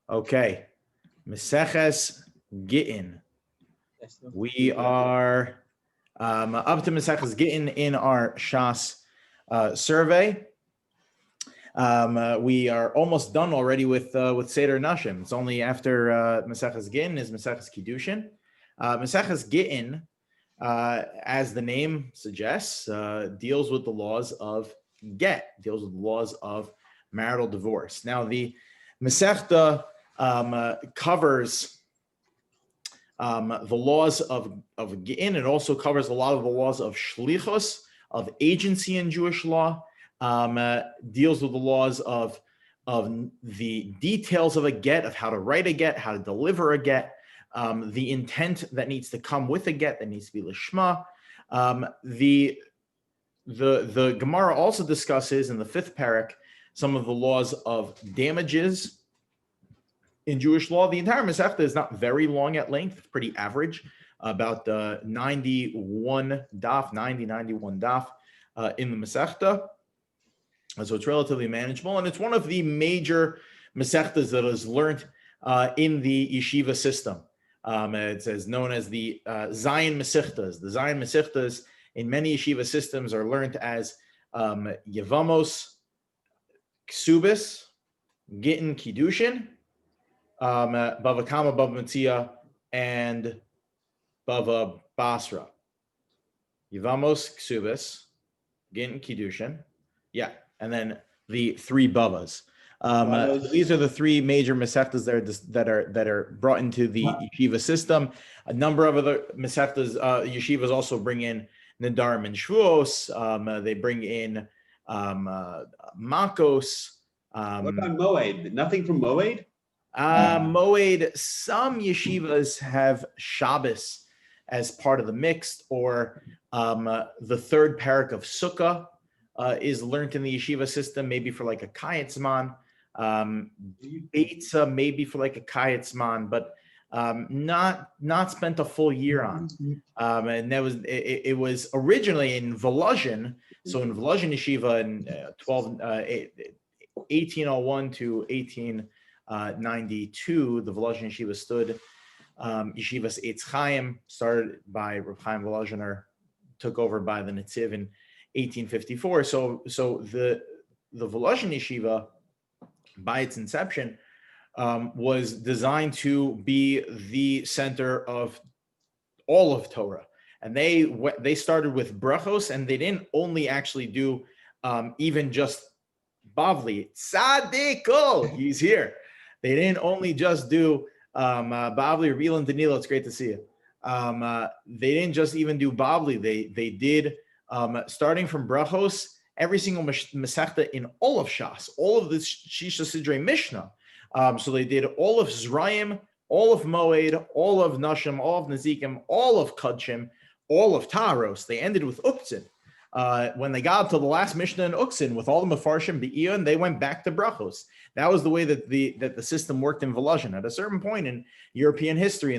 Okay, Meseches Gittin. We are up to Meseches Gittin in our Shas survey. We are almost done already with Seder Nashim. It's only after Meseches Gittin is Meseches Kiddushin. Meseches Gittin, as the name suggests, deals with the laws of get, deals with the laws of marital divorce. Now, the Masechta covers the laws of Gittin. It also covers a lot of the laws of shlichus, of agency in Jewish law. Deals with the laws of the details of a get, of how to write a get, how to deliver a get, the intent that needs to come with a get, that needs to be lishma. The Gemara also discusses in the fifth parak some of the laws of damages in Jewish law. The entire Masechta is not very long at length, it's pretty average, about 91 daf in the Masechta. So it's relatively manageable, and it's one of the major Masechtas that is learned in the yeshiva system. It's as known as the Zion Masechtas. The Zion Masechtas in many yeshiva systems are learned as Yevamos, Ksubis, Gittin, Kiddushin, Bava Kama, Bava Metzia, and Bava Basra. Yevamos, Ksubis, Gittin, Kiddushin. Yeah. And then the three bavas. These are the three major mesechtas that are brought into the yeshiva system. A number of other mesechtas, yeshivas also bring in nedarim and shvuos. They bring in makos. What about moed? Nothing from moed? Moed. Some yeshivas have Shabbos as part of the mixed, or the third parak of Sukkah. Is learned in the yeshiva system, maybe for like a kayetzman, Beitza maybe for like a kayetzman, but not spent a full year on. And that was it was originally in Volozhin. So in Volozhin yeshiva in 1801 to 1892, the Volozhin yeshiva stood. Yeshivas Eitz Chaim, started by Reb Chaim Volozhiner, took over by the Netziv in 1854. So the Volozhin yeshiva, by its inception, was designed to be the center of all of Torah, and they started with brachos, and they didn't only actually do even just Bavli Tzadikol. He's here. They didn't only just do Bavli or Bilan Danilo. It's great to see you. They didn't just even do Bavli. They did. Starting from brachos, every single mesechta in all of Shas, all of the Shisha Sidrei Mishnah. So they did all of Zrayim, all of Moed, all of Nashim, all of Nezikim, all of Kadshim, all of Taros. They ended with Uktzin. When they got to the last Mishnah in Uktzin with all the Mefarshim Be'iyun, they went back to brachos. That was the way that the system worked in Volozhin. At a certain point in European history,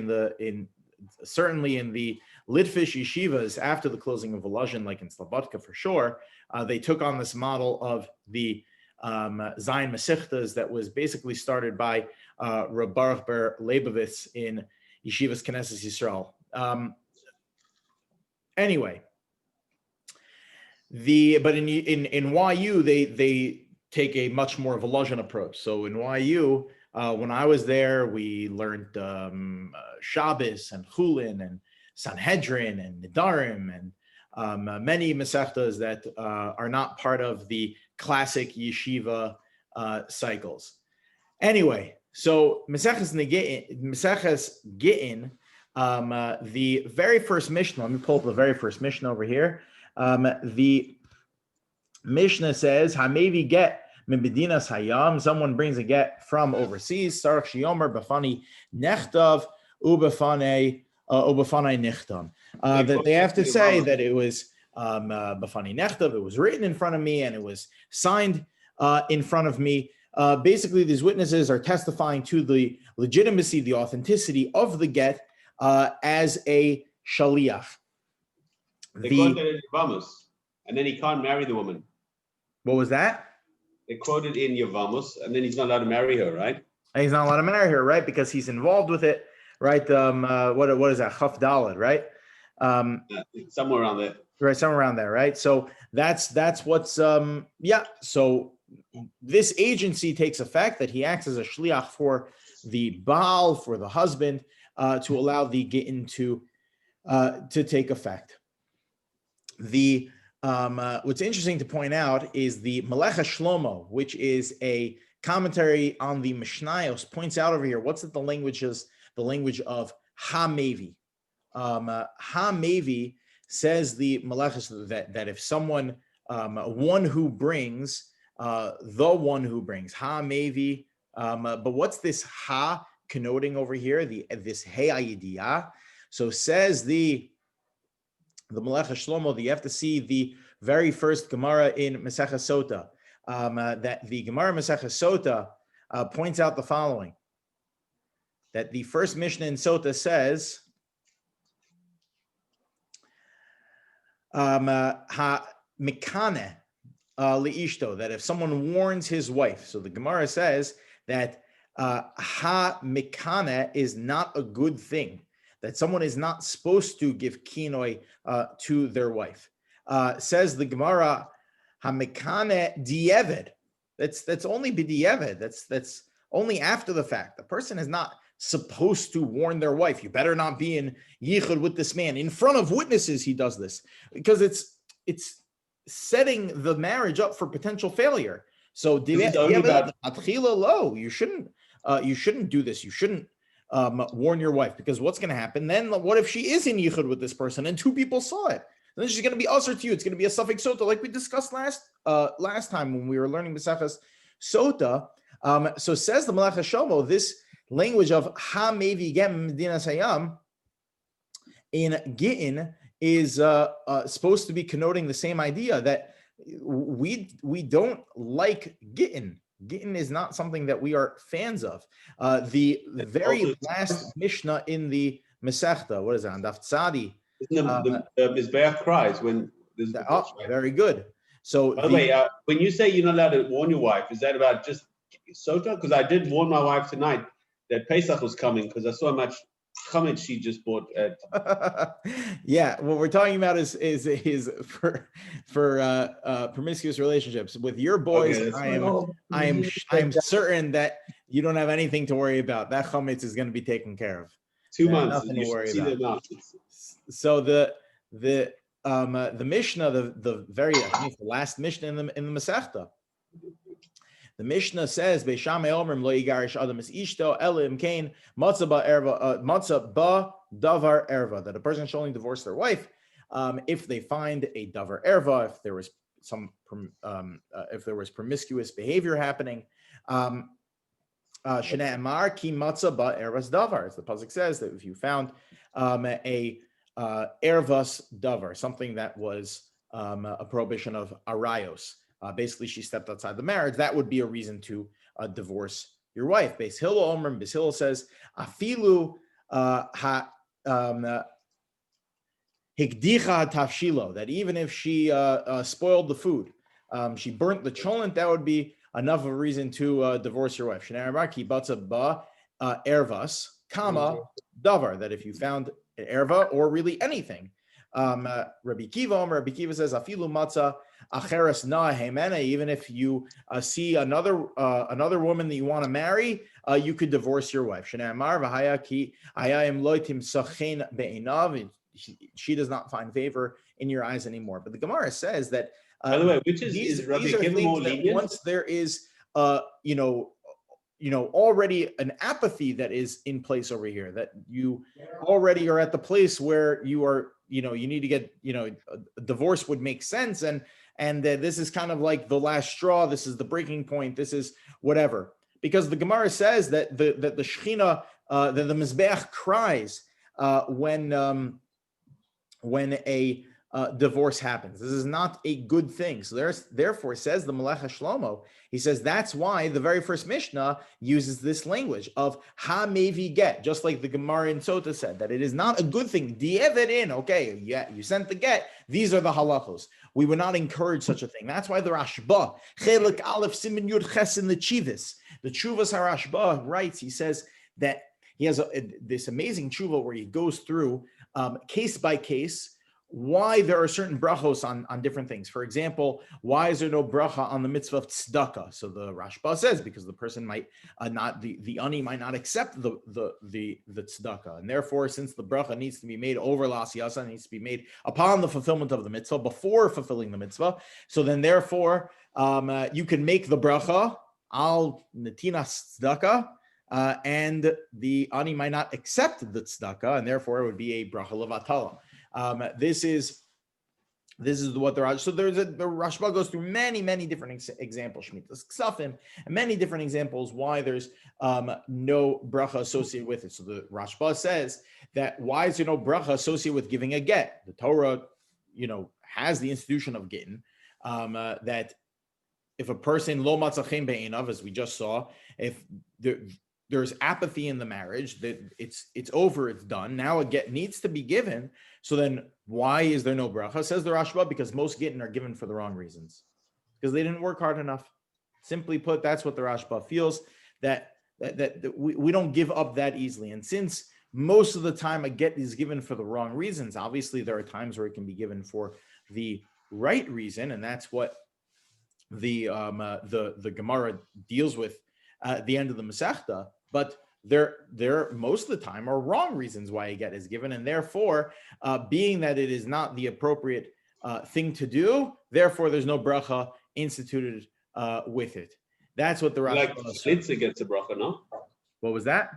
certainly in the Litvish yeshivas after the closing of Volozhin, like in Slobodka for sure, they took on this model of the Zion Masechtas that was basically started by Reb Baruch Ber Leibovitz in Yeshivas Knesset Yisrael. Anyway, but in YU they take a much more Volozhin approach. So in YU, when I was there, we learned Shabbos and Chulin and Sanhedrin and Nedarim and many Masechtas that are not part of the classic yeshiva cycles. Anyway, so Maseches Gittin, the very first Mishnah, let me pull up the very first Mishnah over here. The Mishnah says, Hamevi get Mibedinas Hayam, someone brings a get from overseas, Sarach Shiomer Bafani Nechtav Ubafane Nichtam. That they have to say that it was Bafani Nechtav, it was written in front of me and it was signed in front of me. Basically, these witnesses are testifying to the legitimacy, the authenticity of the get as a shaliach. They quoted in Yevamos, and then he can't marry the woman. What was that? They quoted in Yevamos, and then he's not allowed to marry her, right? He's not allowed to marry her, right? Because he's involved with it, right? What is that? Chaf Daled, right? Somewhere around there. Right, somewhere around there, right? So that's what's yeah. So this agency takes effect, that he acts as a shliach for the Baal, for the husband, to allow the Gittin to take effect. The what's interesting to point out is the Melecha Shlomo, which is a commentary on the Mishnayos, points out over here. What's it? The language is the language of Ha-Mevi. Ha-Mevi says the Melechus that if someone, one who brings, the one who brings, Ha-Mevi, but what's this Ha connoting over here? This Hey Ayidiyah. So says the Melecha Shlomo, that you have to see the very first Gemara in Masechah Sota, that the Gemara Masechah Sota points out the following, that the first Mishnah in Sota says, ha mikane liishto, that if someone warns his wife. So the Gemara says that ha mikane is not a good thing, that someone is not supposed to give kinoi to their wife. Says the Gemara, ha mikane dieved. That's only b'dieved. That's only after the fact. The person is not supposed to warn their wife, you better not be in yichud with this man. In front of witnesses, he does this because it's setting the marriage up for potential failure. So you shouldn't do this. You shouldn't warn your wife, because what's going to happen then? What if she is in yichud with this person and two people saw it? Then she's going to be usher to you. It's going to be a suffix sota, like we discussed last time when we were learning Masechas Sota. So says the Melecha Shlomo, this language of Ha Mevi Gem Medina Sayam in Gittin is supposed to be connoting the same idea, that we don't like Gittin. Gittin is not something that we are fans of. The very last Mishnah in the Masechta, what is that? Daf Tzadi. The Mizbeach cries when there's very good. So by the way, when you say you're not allowed to warn your wife, is that about just Sota? Because I did warn my wife tonight that Pesach was coming, because I saw how much chametz she just bought at. Yeah, what we're talking about is for promiscuous relationships with your boys. Okay, I am certain that you don't have anything to worry about. That chametz is going to be taken care of. 2 months. Nothing to worry about. So the Mishnah, the very, I think it's the last Mishnah in the Masechta. The Mishnah says, "Beishamei omrim lo yigarish adam es ishto ela imkein matzah ba erva matzah ba davar erva," that a person should only divorce their wife if they find a davar erva, if there was if there was promiscuous behavior happening. Shnei amar ki matzah ba ervas davar, as the pasuk says, that if you found a ervas davar, something that was a prohibition of arayos. Basically, she stepped outside the marriage. That would be a reason to divorce your wife. Beis Hillel Omrim, Beis Hillel says, "Afilu hikdicha tafshilo," that even if she spoiled the food, she burnt the cholent, that would be enough of a reason to divorce your wife. Shnei amar ki batza ba ervas kama davar, that if you found an erva or really anything. Rabbi Kiva says, "Afilu matzah acheres na hemena," even if you see another woman that you want to marry, you could divorce your wife. Shnei v'haya ki hayayim loitim sachen be'inav, she does not find favor in your eyes anymore. But the Gemara says that by the way, which is Rabbi Kiva more lenient? Once there is already an apathy that is in place over here, that you already are at the place where you are, you need to get, a divorce would make sense. And this is kind of like the last straw. This is the breaking point. This is whatever, because the Gemara says that the Shechina, that the Mizbeach cries when a divorce happens. This is not a good thing. So therefore, says the Melech Shlomo, he says that's why the very first Mishnah uses this language of ha mevi get, just like the Gemara in Sota said, that it is not a good thing. Di'evet in, okay, yeah, you sent the get. These are the halachos. We would not encourage such a thing. That's why the Rashba, Chelik Aleph Simin Yud Ches in the Chivas HaRashba writes, he says that he has this amazing tshuva where he goes through case by case why there are certain brachos on different things. For example, why is there no bracha on the mitzvah of tzedakah? So the Rashba says because the person might not, the ani might not accept the tzedakah, and therefore, since the bracha needs to be made over l'asiyasa, needs to be made upon the fulfillment of the mitzvah before fulfilling the mitzvah. So then, therefore, you can make the bracha al netinas tzedakah. And the ani might not accept the tzedakah, and therefore it would be a bracha levatala. This is what the Rashba goes through many different examples, Shmitas Ksafim, and many different examples why there's no bracha associated with it. So the Rashba says that why is there no bracha associated with giving a get? The Torah, has the institution of Gittin, that if a person lo matzachem be'einav, as we just saw, if there's apathy in the marriage, that it's over, it's done. Now a get needs to be given. So then why is there no bracha? Says the Rashba, because most Gittin are given for the wrong reasons. Because they didn't work hard enough. Simply put, that's what the Rashba feels, that we don't give up that easily. And since most of the time a get is given for the wrong reasons, obviously there are times where it can be given for the right reason, and that's what the Gemara deals with at the end of the Masechta, but there most of the time are wrong reasons why a get is given, and therefore, being that it is not the appropriate thing to do, therefore there's no bracha instituted with it. That's what the Rashi like chalitza gets a bracha, no? What was that?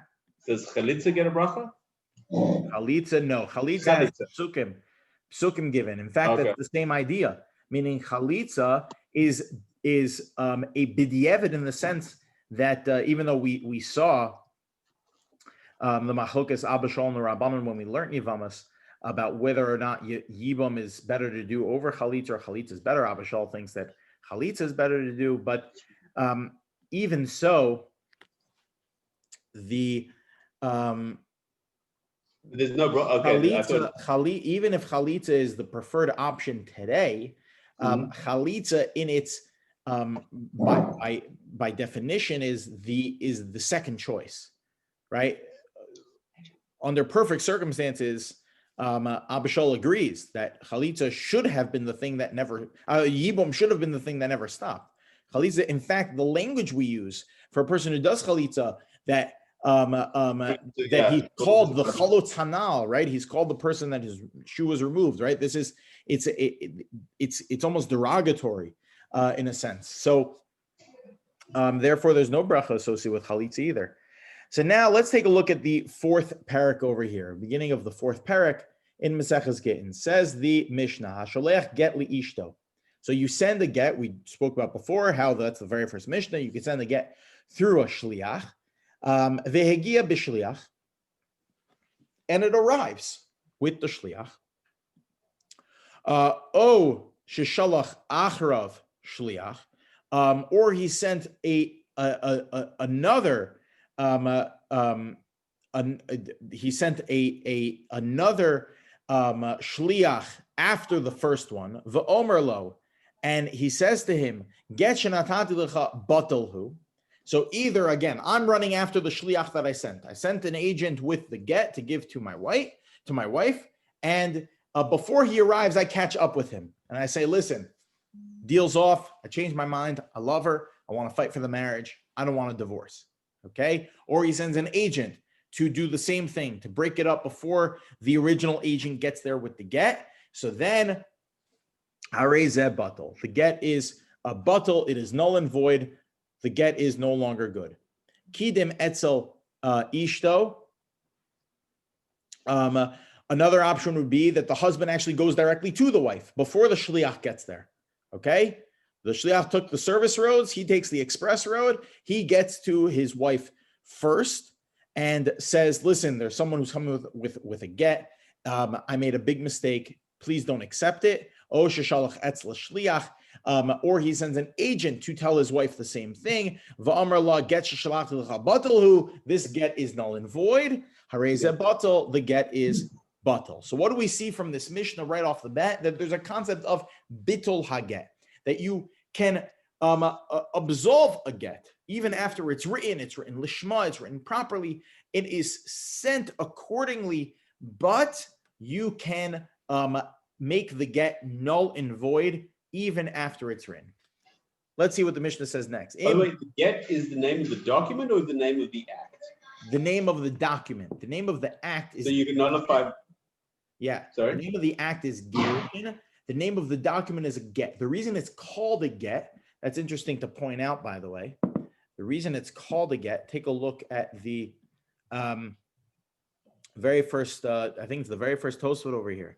Does chalitza get a bracha? Chalitza, no. Chalitza has psukim given. In fact, that's the same idea. Meaning chalitza is a b'diavad in the sense that even though we saw the machlokas Abba Shaul and the Rabbanon when we learned Yivamas about whether or not Yibam is better to do over chalitza or chalitza is better, Abba Shaul thinks that chalitza is better to do, but even so, the there's no chalitza, even if chalitza is the preferred option today, chalitza in its by definition is the second choice, right? Under perfect circumstances, Abba Shaul agrees that chalitza should have been the thing that never, yibum should have been the thing that never stopped. Chalitza, in fact, the language we use for a person who does chalitza, that he's called the chalutz hanal, right? He's called the person that his shoe was removed, right? This is it's almost derogatory in a sense. So therefore, there's no bracha associated with chalitza either. So now let's take a look at the fourth parak over here, beginning of the fourth parak in Maseches Gittin. Says the Mishnah, Hasholech get li ishto. So you send a get. We spoke about before how that's the very first Mishnah. You can send a get through a shliach. Vehegia b'shliach, and it arrives with the shliach. O sheshalach achrav shliach, or he sent another shliach after the first one. V'omer lo, and he says to him, get shenatati lecha batalhu. So either, again, I'm running after the shliach that I sent. I sent an agent with the get to give to my wife, and before he arrives, I catch up with him. And I say, listen, deal's off. I changed my mind. I love her. I want to fight for the marriage. I don't want a divorce. Okay? Or he sends an agent to do the same thing, to break it up before the original agent gets there with the get. So then, harei batal. The get is a batal. It is null and void. The get is no longer good. Kidim etzel ishto. Another option would be that the husband actually goes directly to the wife before the shliach gets there. Okay? The shliach took the service roads. He takes the express road. He gets to his wife first and says, listen, there's someone who's coming with a get. I made a big mistake. please don't accept it. Or he sends an agent to tell his wife the same thing. This get is null and void. The get is batal. So what do we see from this Mishnah right off the bat? That there's a concept of bittul haget, that you can absolve a get even after it's written lishma, it's written properly, it is sent accordingly, but you can make the get null and void even after it's written. Let's see what the Mishnah says next. By the way, the get is the name of the document or the name of the act? The name of the document. The name of the act is. So you can nullify. Yeah. Sorry. The name of the act is gittin. The name of the document is a get. The reason it's called a get, that's interesting to point out, by the way. The reason it's called a get, take a look at the very first, I think it's the very first Tosfot over here.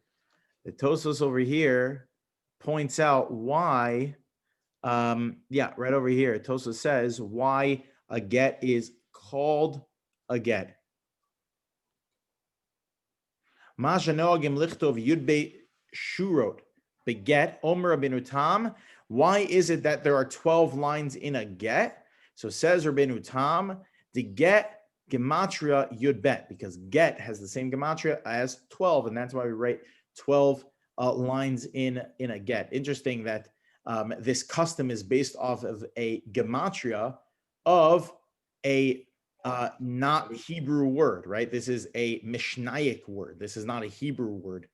The Tosfos over here points out why, right over here, Tosfos says why a get is called a get. Masha noagim lichtov yudbe shurot beget omer Rabbeinu Tam. Why is it that there are 12 lines in a get? So says Rabbeinu Tam, the get gematria yudbet, because get has the same gematria as 12, and that's why we write 12 lines in a get. Interesting that this custom is based off of a gematria of a not Hebrew word, right? This is a Mishnaic word. This is not a Hebrew word.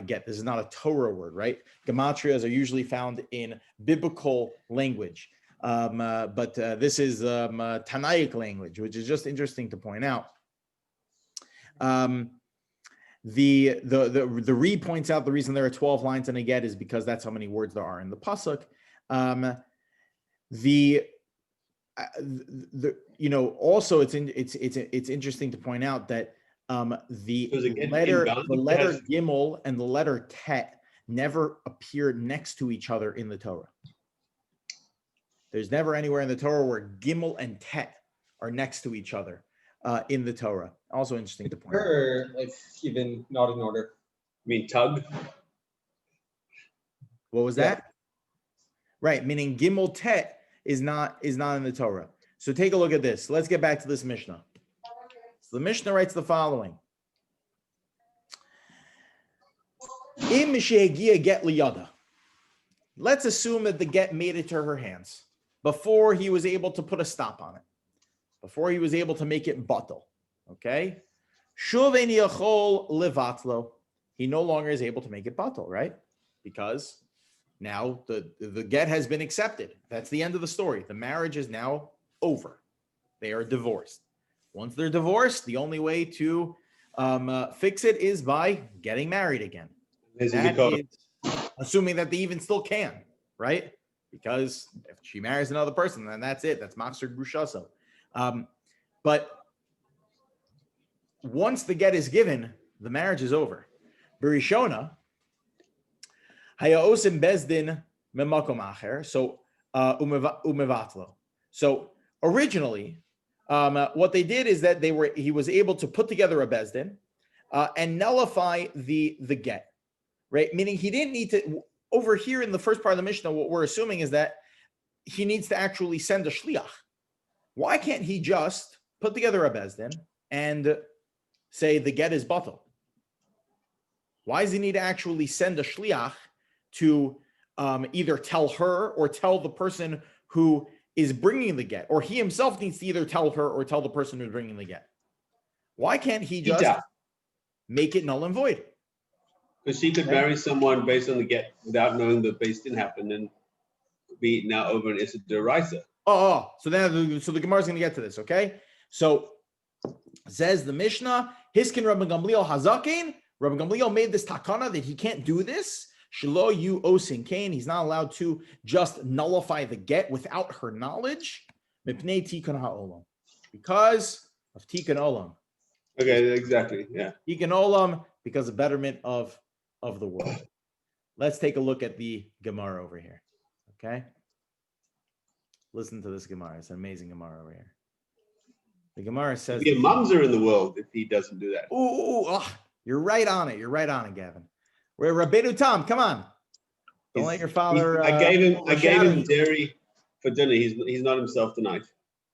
Get. This is not a Torah word, right? Gematrias are usually found in biblical language, but this is Tanaic language, which is just interesting to point out. The Re points out the reason there are 12 lines in a get is because that's how many words there are in the pasuk. Also it's interesting to point out that the letter Gimel and the letter Tet never appear next to each other in the Torah. There's never anywhere in the Torah where Gimel and Tet are next to each other in the Torah. Also interesting to point out. Like even not in order. I mean tug. What was that? Right, meaning Gimel Tet is not in the Torah. So take a look at this. Let's get back to this Mishnah. So the Mishnah writes the following. Im she'egia get liyada. Let's assume that the get made it to her hands before he was able to put a stop on it, before he was able to make it batal. Okay? Shuv ein yachol levatlo. He no longer is able to make it batal, right? Because now the get has been accepted. That's the end of the story. The marriage is now over. They are divorced. Once they're divorced, the only way to fix it is by getting married again. That is, assuming that they even still can, right? Because if she marries another person, then that's it. That's Machzer Grushaso. But once the get is given, the marriage is over. Berishona, Hayaosim Bezdin Memakom Acher, so Umevatlo. So originally, what they did is that he was able to put together a bezdin and nullify the get, right? Meaning he didn't need to. Over here in the first part of the Mishnah, what we're assuming is that he needs to actually send a shliach. Why can't he just put together a bezdin and say the get is batal? Why does he need to actually send a shliach to either tell her or tell the person who is bringing the get, or he himself needs to either tell her or tell the person who's bringing the get? Why can't he just make it null and void? Because she could marry someone based on the get without knowing the base didn't happen and be now over an Issa Deraisa. So the Gemara is going to get to this, okay? So says the Mishnah, Hiskin Rabbi Gamliel Hazakin. Rabbi Gamliel made this takana that he can't do this. Shelo yu osin kain. He's not allowed to just nullify the get without her knowledge. Mipnei tikkun ha'olam, because of tikkun olam. Okay, exactly. Yeah. Tikkun olam, because of betterment of the world. Let's take a look at the Gemara over here. Okay. Listen to this Gemara. It's an amazing Gemara over here. The Gemara says, "Be a mamzer in the world if he doesn't do that." You're right on it. You're right on it, Gavin. Where Rabbeinu Tom, come on. Don't let your father. I gave him overshadow you. dairy for dinner. He's not himself tonight.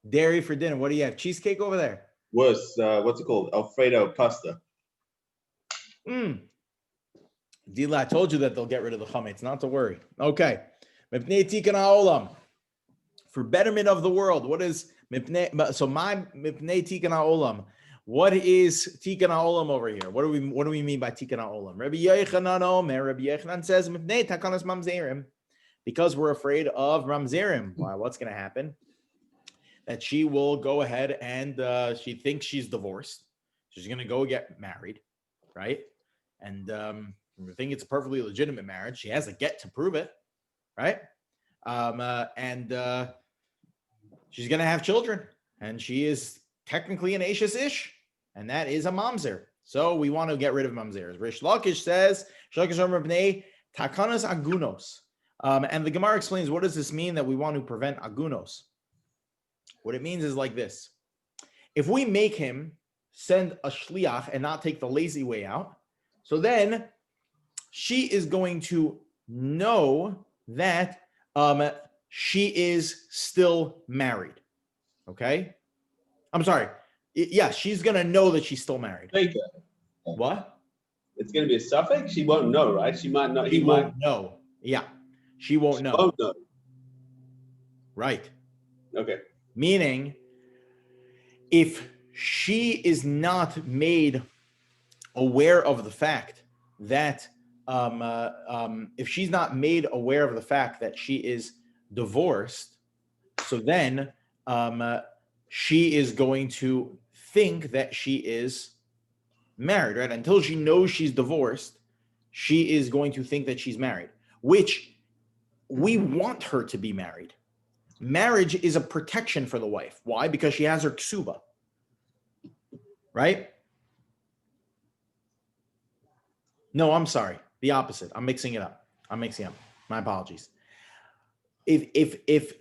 Dairy for dinner. What do you have? Cheesecake over there? Worse, what's it called? Alfredo pasta. Dila, I told you that they'll get rid of the chametz. Not to worry. Okay. Mipnei tikkun ha'olam. For betterment of the world. What is mipnei? So my mipnei tikkun ha'olam. What is tikkun ha'olam over here? What do we mean by tikkun ha'olam? Rabbi Yochanan Omer. Rabbi Yochanan says mipnei takanas mamzerim. Because we're afraid of mamzerim. Why? What's going to happen? That she will go ahead and she thinks she's divorced. She's going to go get married, right? And we think it's a perfectly legitimate marriage. She has a get to prove it, right? And she's going to have children. And she is technically an Ashes Ish. And that is a mamzer. So we want to get rid of mamzers. Rish Lakish says, takanas agunos. And the Gemara explains, what does this mean that we want to prevent agunos? What it means is like this. If we make him send a shliach and not take the lazy way out, so then she is going to know that she is still married. Okay? I'm sorry. Yeah, she's going to know that she's still married. What? It's going to be a suffix? She won't know, right? She might know. He won't know. Yeah. She won't know. Won't know. Right. Okay. Meaning, if she is not made aware of the fact that, if she's not made aware of the fact that she is divorced, so then she is going to think that she is married, right? Until she knows she's divorced, she is going to think that she's married, which we want her to be married. Marriage is a protection for the wife. Why? Because she has her ksuba, right? No, I'm sorry. The opposite. I'm mixing it up. My apologies. If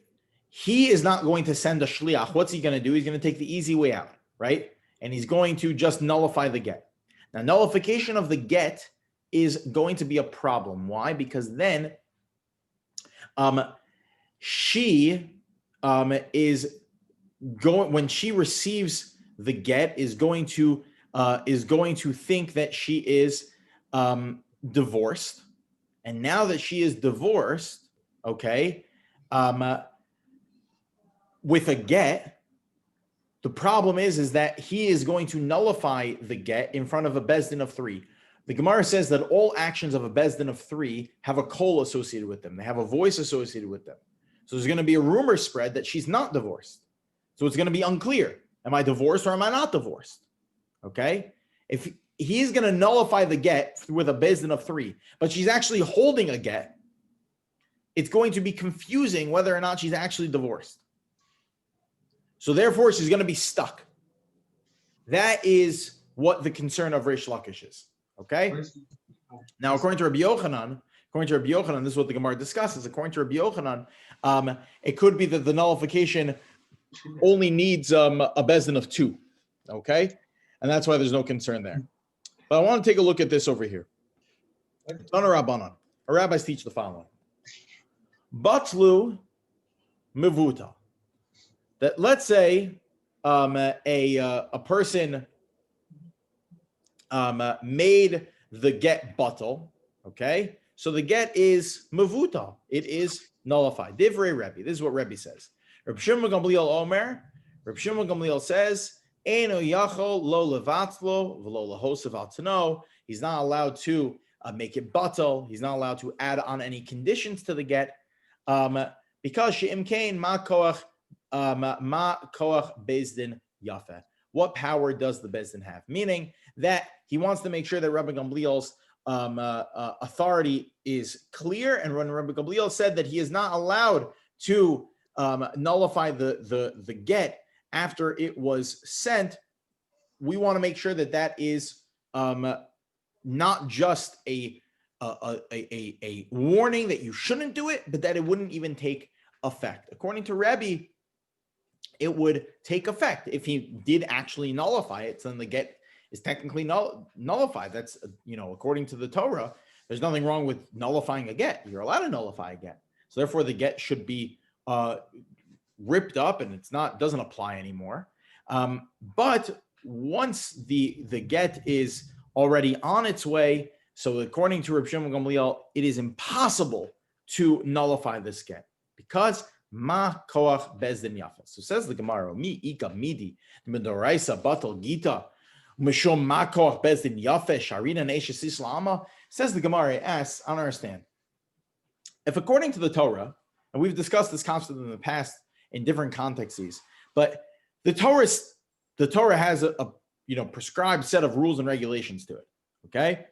he is not going to send a shliach, what's he going to do? He's going to take the easy way out, right? And he's going to just nullify the get. Now, nullification of the get is going to be a problem. Why? Because then she is going, when she receives the get, is going to think that she is divorced. And now that she is divorced, okay, with a get, the problem is that he is going to nullify the get in front of a bezdin of three. The Gemara says that all actions of a bezdin of three have a kol associated with them. They have a voice associated with them. So there's going to be a rumor spread that she's not divorced. So it's going to be unclear. Am I divorced or am I not divorced? Okay? If he's going to nullify the get with a bezdin of three, but she's actually holding a get, it's going to be confusing whether or not she's actually divorced. So therefore, she's going to be stuck. That is what the concern of Reish Lakish is. Okay? Now, according to Rabbi Yochanan, this is what the Gemara discusses. According to Rabbi Yochanan, it could be that the nullification only needs a bezdin of two. Okay? And that's why there's no concern there. But I want to take a look at this over here. Tana Rabbanan. Our rabbis teach the following. Batlu mevuta. That let's say a person made the get batal, okay? So the get is mevuta. It is nullified. Divrei Rebbe. This is what Rebbe says. Reb Shimon Gamliel Omer. Reb Shimon Gamliel says, Eino yachol lo levatlo v'lo lahosav al tano. He's not allowed to make it batal. He's not allowed to add on any conditions to the get, because she'im kain ma koach bezdin yafeh. What power does the bezdin have? Meaning that he wants to make sure that Rabbi Gamliel's authority is clear. And when Rabbi Gamliel said that he is not allowed to nullify the get after it was sent, we want to make sure that that is not just a warning that you shouldn't do it, but that it wouldn't even take effect. According to Rabbi, it would take effect if he did actually nullify it. So then the get is technically nullified. That's, according to the Torah, There's nothing wrong with nullifying a get. You're allowed to nullify a get. So therefore, the get should be ripped up, and doesn't apply anymore. But once the get is already on its way, so according to Reb Shimon Gamliel, it is impossible to nullify this get because ma koach bezdin yafa. So says the Gemara, mi ika midi midoraisa batal gita mishum ma koach bezdin yafa sharina neishes islama. Says the Gemara, asks, I don't understand. If according to the Torah, and we've discussed this concept in the past in different contexts, but the Torah has a prescribed set of rules and regulations to it. Okay,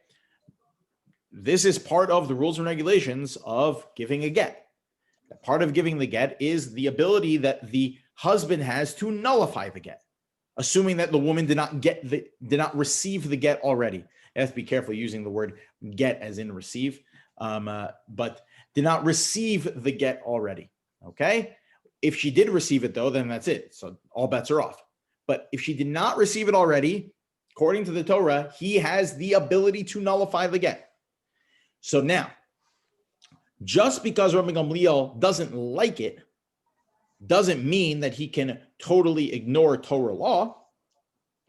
this is part of the rules and regulations of giving a get. Part of giving the get is the ability that the husband has to nullify the get, assuming that the woman did not receive the get already. You have to be careful using the word get as in receive, but did not receive the get already. Okay, if she did receive it though, then that's it. So all bets are off. But if she did not receive it already, according to the Torah, he has the ability to nullify the get. So now, just because Rabbi Gamliel doesn't like it, doesn't mean that he can totally ignore Torah law.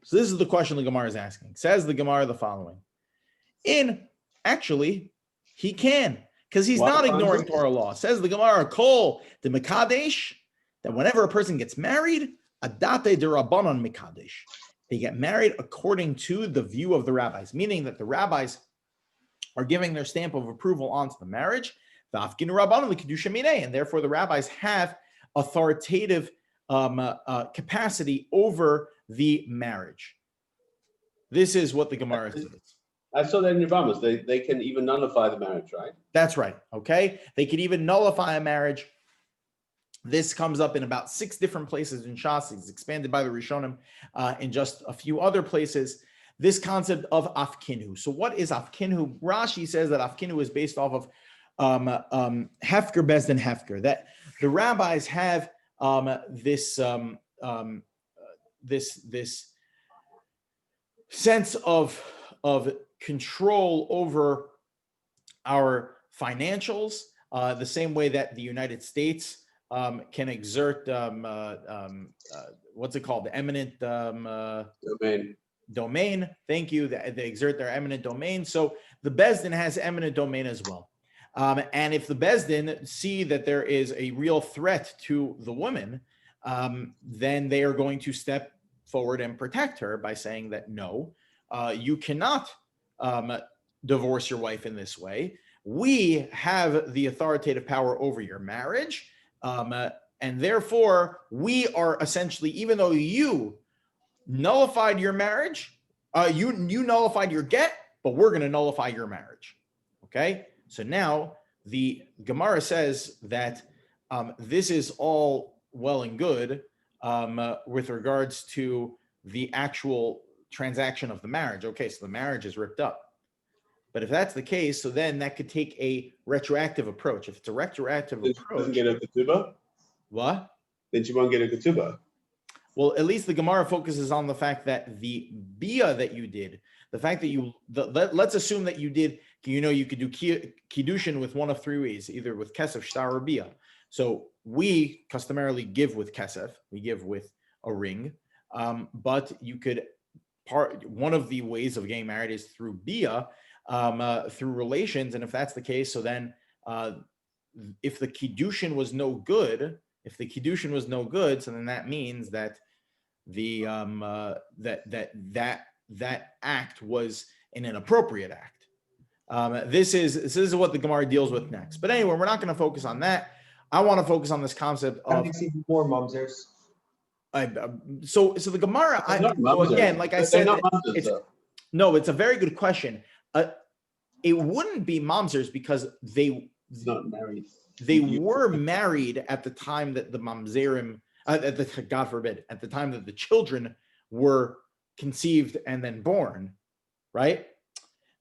So this is the question the Gemara is asking. Says the Gemara the following. Actually, he can, because he's not ignoring Torah law. Says the Gemara, Kol the Mekadesh, that whenever a person gets married, Adate de Rabbanon Mekadesh, they get married according to the view of the rabbis, meaning that the rabbis are giving their stamp of approval onto the marriage, and therefore the rabbis have authoritative capacity over the marriage. This is what the Gemara says. I saw that in Yavamas. They can even nullify the marriage, right? That's right. Okay, they could even nullify a marriage. This comes up in about 6 different places in Shas. It's expanded by the Rishonim in just a few other places. This concept of afkinu. So what is afkinu? Rashi says that afkinu is based off of hefker bezdin hefker. That the rabbis have this sense of control over our financials, the same way that the United States can exert what's it called? The eminent domain. Thank you. They exert their eminent domain. So the Bezdin has eminent domain as well. And if the Bezdin see that there is a real threat to the woman, then they are going to step forward and protect her by saying that no, you cannot divorce your wife in this way. We have the authoritative power over your marriage. And therefore, we are essentially, even though you nullified your marriage, you nullified your get, but we're going to nullify your marriage. Okay? So now the Gemara says that this is all well and good with regards to the actual transaction of the marriage. Okay, so the marriage is ripped up. But if that's the case, so then that could take a retroactive approach. If it's a retroactive approach, doesn't get a ketubah. What? Then she won't get a ketubah. Well, at least the Gemara focuses on the fact that the bia that you did, the fact that let's assume that you did, you could do kiddushin with one of 3 ways, either with kesef, shtar, or bia. So we customarily give with kesef, we give with a ring, but you could one of the ways of getting married is through bia, through relations, and if that's the case, so then if the kiddushin was no good, so then that means that the that act was an inappropriate act. This is what the Gemara deals with next. But anyway, we're not going to focus on that. I want to focus on this concept of more mamzers. So the Gemara, again, like I said, it's a very good question. It wouldn't be mamzers because they not married. They were married at the time that the mamzerim, God forbid, at the time that the children were conceived and then born, right?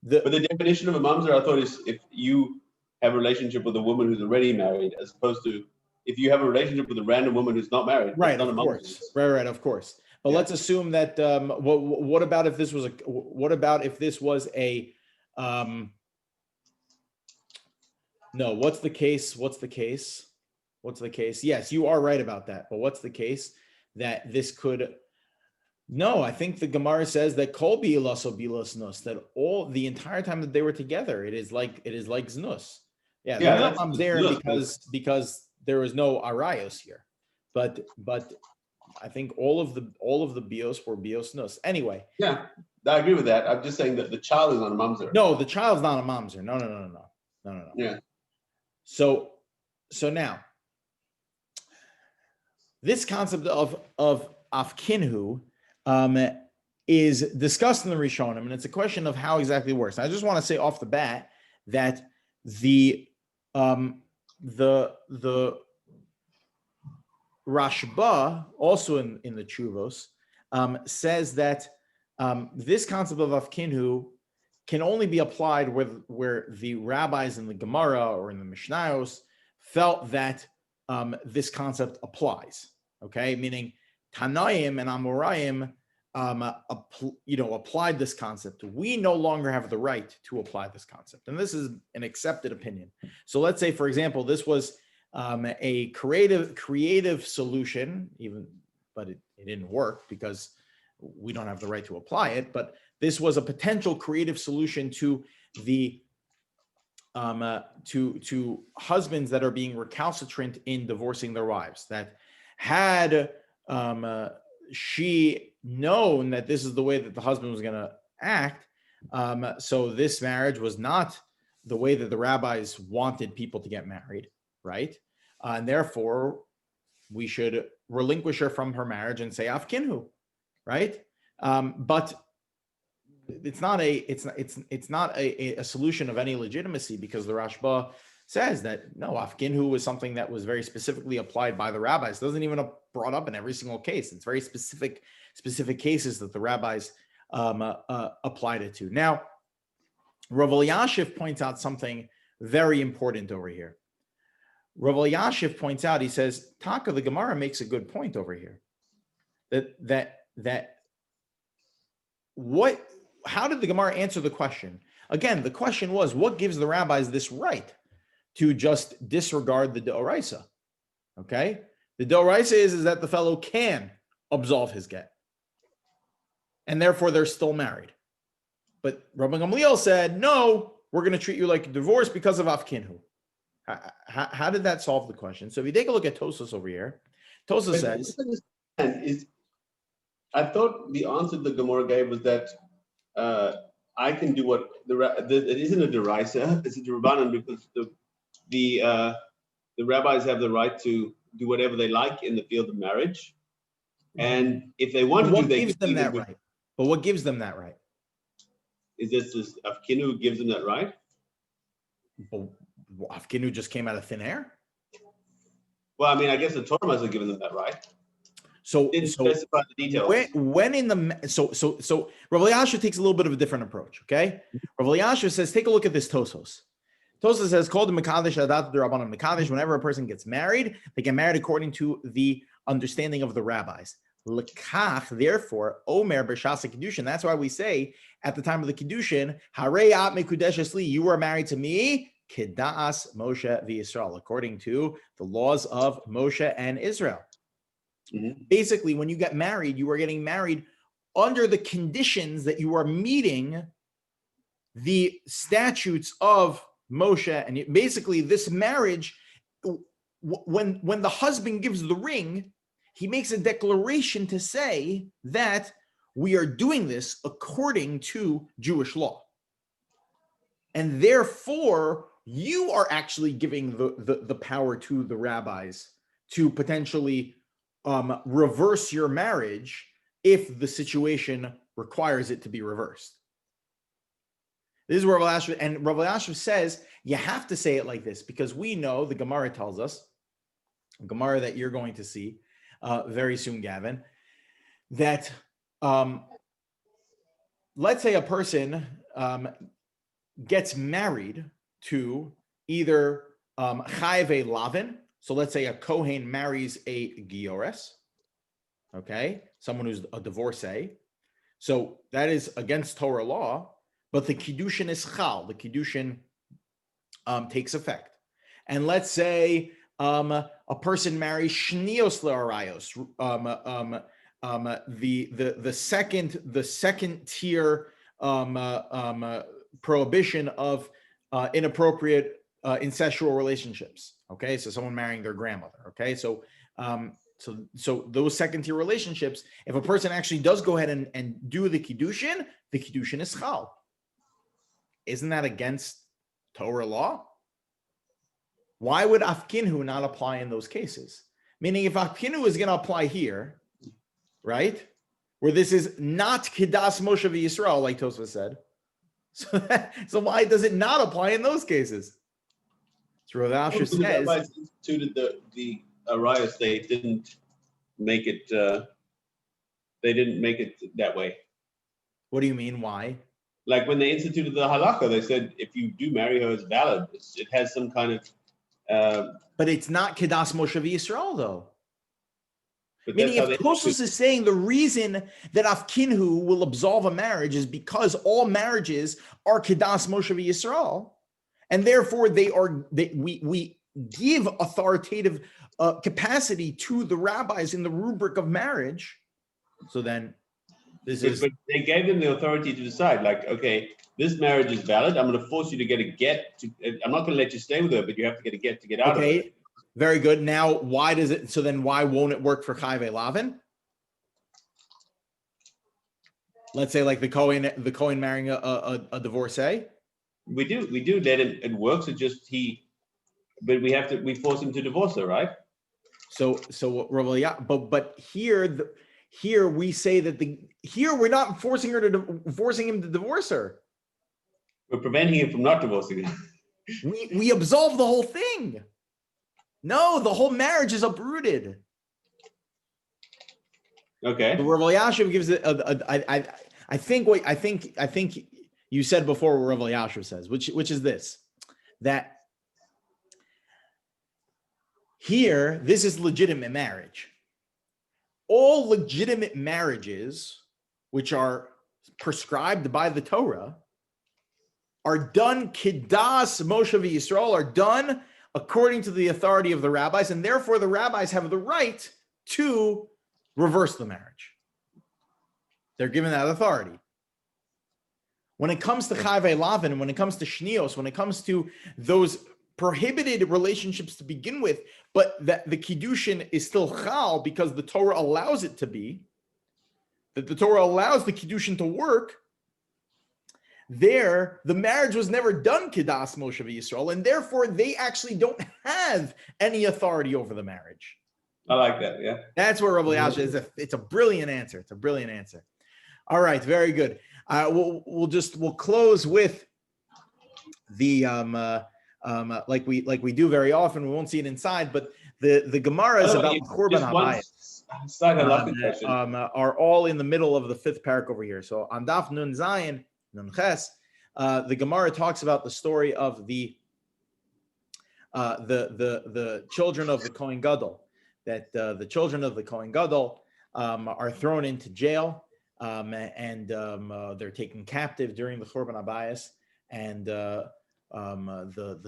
But the definition of a mamzer, I thought, is if you have a relationship with a woman who's already married, as opposed to if you have a relationship with a random woman who's not married. Right, of course. Right, of course. But let's assume that. What about if this was a No, what's the case? Yes, you are right about that. But what's the case that this could? No, I think the Gemara says that kol bilas o bilas nus, that all the entire time that they were together, it is like znus. Yeah, they're not mamzer because there was no arayos here, but I think all of the bios were bios nus. Anyway. Yeah, I agree with that. I'm just saying that the child is not a mamzer. No, the child's not a mamzer. No. Yeah. So now, this concept of afkinhu is discussed in the Rishonim, and it's a question of how exactly it works. I just want to say off the bat that the Rashba, also in the Chuvos, says that this concept of afkinhu can only be applied where the rabbis in the Gemara or in the Mishnayos felt that this concept applies. Okay, meaning Tanaim and Amoraim, applied this concept. We no longer have the right to apply this concept, and this is an accepted opinion. So let's say, for example, this was a creative solution, but it didn't work because we don't have the right to apply it. But this was a potential creative solution to the to husbands that are being recalcitrant in divorcing their wives. That had she known that this is the way that the husband was going to act, so this marriage was not the way that the rabbis wanted people to get married, right? And therefore, we should relinquish her from her marriage and say afkinhu, right? But it's not a solution of any legitimacy, because the Rashba says that no, afkinhu was something that was very specifically applied by the rabbis. It doesn't even brought up in every single case. It's very specific cases that the rabbis applied it to. Now, Rav Elyashiv points out something very important over here. Rav Elyashiv points out, he says, Taka, the Gemara makes a good point over here. How did the Gemara answer the question? Again, the question was, what gives the rabbis this right to just disregard the Deoraisa? Okay? The Deoraisa is that the fellow can absolve his get, and therefore they're still married. But Rabbi Gamliel said, no, we're going to treat you like a divorce because of afkinhu. How did that solve the question? So if you take a look at Tosfos over here, Tosfos says, I thought the answer the Gemara gave was that I can do what it isn't a deraisa, it's a derabanan, because the rabbis have the right to do whatever they like in the field of marriage, and if they want to do, they gives them that right. But what gives them that right? Is this afkinu gives them that right? But afkinu just came out of thin air. Well, I mean, I guess the Torah must have given them that right. So didn't specify the details. When in the so Rav Elyashiv takes a little bit of a different approach. Okay, Rav Elyashiv says, take a look at this Tosfos. Tosfos says, called the Mekadesh Adat Rabbanan Mekadesh. Whenever a person gets married, they get married according to the understanding of the rabbis. Lekach, therefore, Omer b'shas Kiddushin. That's why we say at the time of the Kiddushin, Harei at mekudeshes li, you are married to me, Kedas Moshe v'Yisrael, according to the laws of Moshe and Israel. Mm-hmm. Basically, when you get married, you are getting married under the conditions that you are meeting the statutes of Moshe. And basically, this marriage, when the husband gives the ring, he makes a declaration to say that we are doing this according to Jewish law. And therefore, you are actually giving the power to the rabbis to potentially reverse your marriage if the situation requires it to be reversed. This is where Rav Elyashiv says you have to say it like this, because we know the Gemara tells us, a Gemara that you're going to see very soon, Gavin, that let's say a person gets married to either Chayve Lavin. So let's say a Kohen marries a Giores, okay, someone who's a divorcee. So that is against Torah law, but the Kiddushin is Chal. The Kiddushin takes effect. and let's say a person marries shnios le'arayos, the second tier prohibition of inappropriate incestual relationships. Okay, so someone marrying their grandmother. Okay, so those second tier relationships, if a person actually does go ahead and do the kiddushin is chal. Isn't that against Torah law? Why would afkinhu not apply in those cases? Meaning, if afkinhu is going to apply here, right, where this is not kiddas Moshe v'Yisrael, like Tosfos said, so why does it not apply in those cases? So Rav Asher says, the rabbis instituted the arayos, they didn't make it. They didn't make it that way. what do you mean? Why? Like when they instituted the halakha, they said if you do marry her, it's valid. It has some kind of. But it's not kiddas Moshe v'Yisrael, though. But Meaning, if Tosfos is saying the reason that afkinhu will absolve a marriage is because all marriages are kiddas Moshe v'Yisrael, and therefore we give authoritative capacity to the rabbis in the rubric of marriage. So then, but they gave them the authority to decide. Like, okay, this marriage is valid. I'm going to force you to get a get. I'm not going to let you stay with her, but you have to get a get to get out of it. Very good. Now, why does it? So then, why won't it work for Chai Lavin? Let's say, like the Kohen marrying a divorcee. We do let him. It works. It just but we force him to divorce her, right? So but here we say that here we're not forcing him to divorce her. We're preventing him from not divorcing her. We absolve the whole thing. No, the whole marriage is uprooted. Okay. But Rav Elyashiv gives it. I think you said before what Rav Elyashiv says, which is this: that here this is legitimate marriage. All legitimate marriages, which are prescribed by the Torah, are done kiddas Moshe v'Yisrael, are done according to the authority of the rabbis, and therefore the rabbis have the right to reverse the marriage. They're given that authority. When it comes to Chai Lavin, when it comes to Shnios, when it comes to those prohibited relationships to begin with, but that the Kiddushin is still Chal because the Torah allows it to be, that the Torah allows the Kiddushin to work, there, the marriage was never done kiddas Moshe v'Yisrael, and therefore they actually don't have any authority over the marriage. I like that. Yeah, that's where Rabbi Yasha is. It's a brilliant answer. It's a brilliant answer. All right, very good. We'll close with the like we do very often. We won't see it inside, but the Gemara is about Korban Habayis. Are all in the middle of the fifth parak over here. So on Daf Nun Zayin. The Gemara talks about the story of the children of the Kohen Gadol, that the children of the Kohen Gadol are thrown into jail, and they're taken captive during the Churban Habayis, and the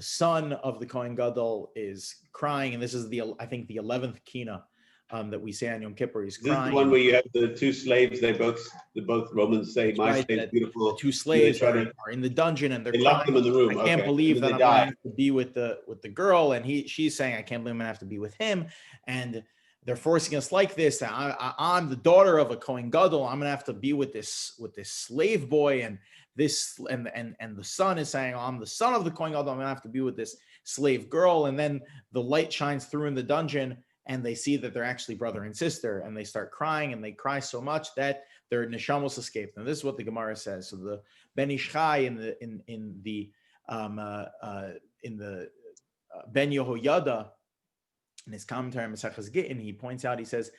son of the Kohen Gadol is crying, and this is I think the 11th Kina that we say on Yom Kippur. He's crying. This is the one where you have the two slaves. They both Romans say, "My slave, beautiful." The two slaves are in the dungeon, and they lock them in the room. I can't believe that I'm going to have to be with the girl, and she's saying, "I can't believe I'm going to have to be with him," and they're forcing us like this. I'm the daughter of a Kohen Gadol. I'm going to have to be with this slave boy, and the son is saying, "I'm the son of the Kohen Gadol. I'm going to have to be with this slave girl," and then the light shines through in the dungeon. And they see that they're actually brother and sister, and they start crying, and they cry so much that their neshamos escape. And this is what the Gemara says. So the Ben Ish Chai in the Ben Yehoyada in his commentary on Maseches Gittin, he points out, he says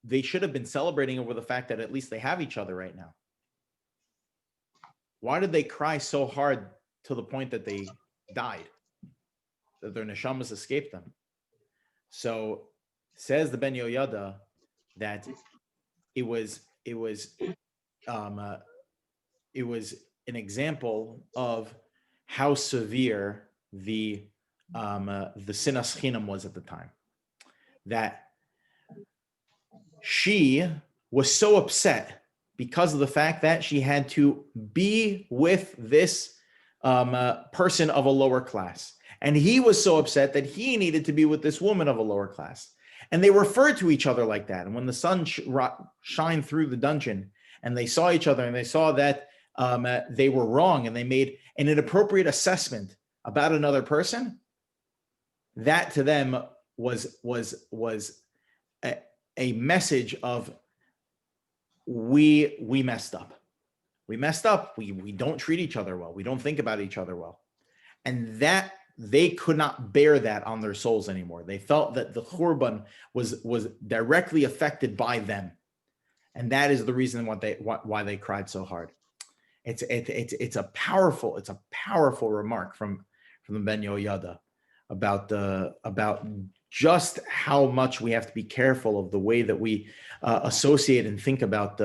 they should have been celebrating over the fact that at least they have each other right now. Why did they cry so hard to the point that they died, that their neshamos escaped them? So says the Ben Yehoyada that it was an example of how severe the the sinas chinam was at the time. That she was so upset because of the fact that she had to be with this person of a lower class. And he was so upset that he needed to be with this woman of a lower class. And they referred to each other like that. And when the sun shined through the dungeon and they saw each other and they saw that they were wrong and they made an inappropriate assessment about another person, that to them was a message of we messed up. We messed up. We don't treat each other well. We don't think about each other well. And that they could not bear that on their souls anymore. They felt that the Khurban was directly affected by them. And that is the reason why they cried so hard. It's a powerful remark from the Ben Yehoyada about just how much we have to be careful of the way that we associate and think about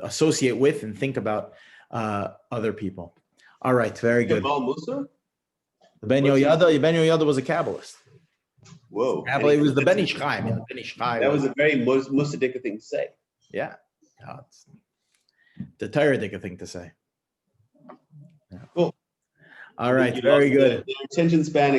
associate with and think about other people. All right, very good. The Ben Yehoyada was a Kabbalist. Whoa. It was the Ben Ish Chai. The Ben Ish Chai that was a very Musadika thing to say. Yeah. It's the Torah-dika thing to say. Yeah. Cool. All right, very good. The attention span